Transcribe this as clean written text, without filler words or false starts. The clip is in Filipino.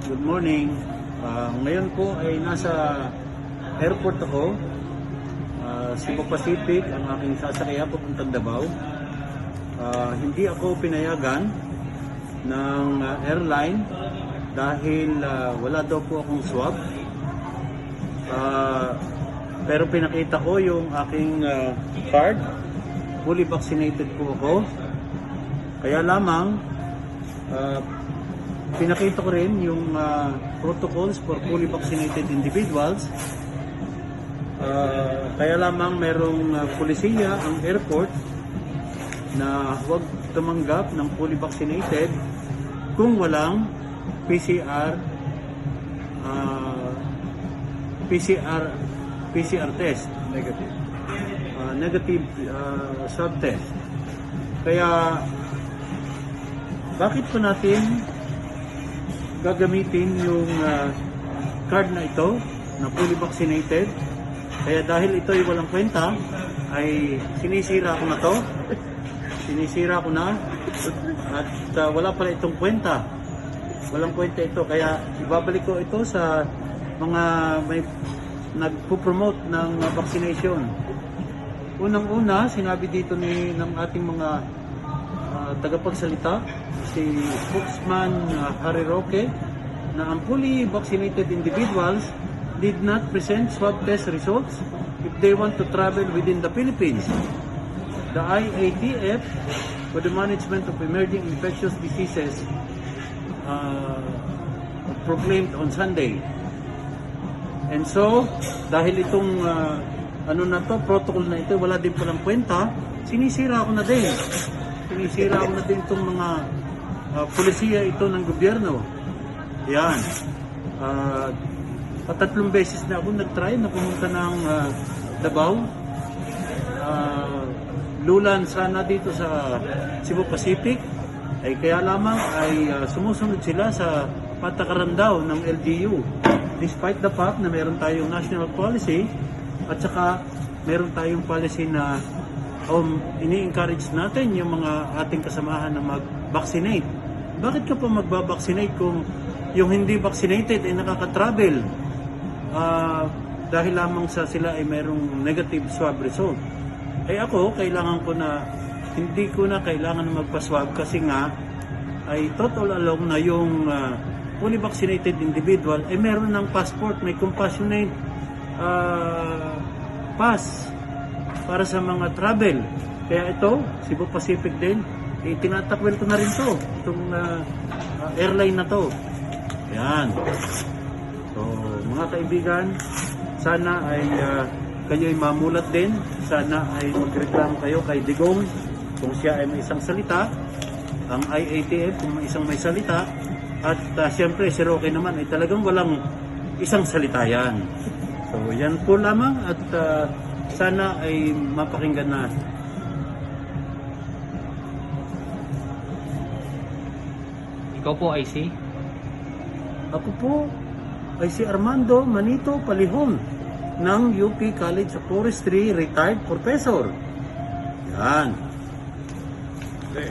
Good morning. Ngayon po ay nasa airport ako. Cebu Pacific ang aking sasakyan papuntang Davao. Hindi ako pinayagan ng airline dahil wala daw po akong swab. Pero pinakita ko yung aking card. Fully vaccinated po ako. Kaya lamang pinakita ko rin yung protocols for fully vaccinated individuals. Kaya lamang merong pulisiya ang airport na huwag tumanggap ng fully vaccinated kung walang PCR test. Negative swab test. Kaya bakit po natin gagamitin yung card na ito na fully vaccinated? Kaya dahil ito ay walang kwenta, ay sinisira ko na to. Sinisira ko na at wala pala itong kwenta. Walang kwenta ito. Kaya ibabalik ko ito sa mga may nagpo-promote ng vaccination. Unang-una, sinabi dito ng ating mga tagapagsalita, si spokesman Harry Roque, na ang fully vaccinated individuals did not present swab test results if they want to travel within the Philippines. The IATF, for the Management of Emerging Infectious Diseases, proclaimed on Sunday. And so, dahil itong protocol na ito, wala din palang kwenta, sinisira ko na din. Sinisira ko na din itong mga pulisiya ito ng gobyerno. Yan. Patatlong beses na ako nag-try na pumunta ng Davao. Lulan sana dito sa Cebu Pacific. Ay kaya lamang ay sumusunod sila sa patakaran daw ng LGU. Despite the fact na meron tayong national policy at saka meron tayong policy na ini-encourage natin yung mga ating kasamahan na mag-vaccinate. Bakit ka pa mag-vaccinate kung yung hindi vaccinated ay nakaka-travel dahil lamang sa sila ay merong negative swab result? Ay ako, kailangan ko na, hindi ko na kailangan na magpa-swab kasi nga ay total along na yung fully vaccinated individual ay meron ng passport, may compassionate pass para sa mga travel. Kaya ito, Cebu Pacific din, tinatakwil ko na rin to, itong airline na to. Yan. So, mga kaibigan, sana ay kayo ay mamulat din. Sana ay magreklamo kayo kay Digong kung siya ay may isang salita, ang IATF kung may isang may salita, at siyempre si Roque naman ay talagang walang isang salita yan. So, yan po lamang at sana ay mapakinggan na. Ikaw po ay si? Ako po ay si Armando Manito Palihon ng UP College of Forestry, retired professor. Yan. Okay.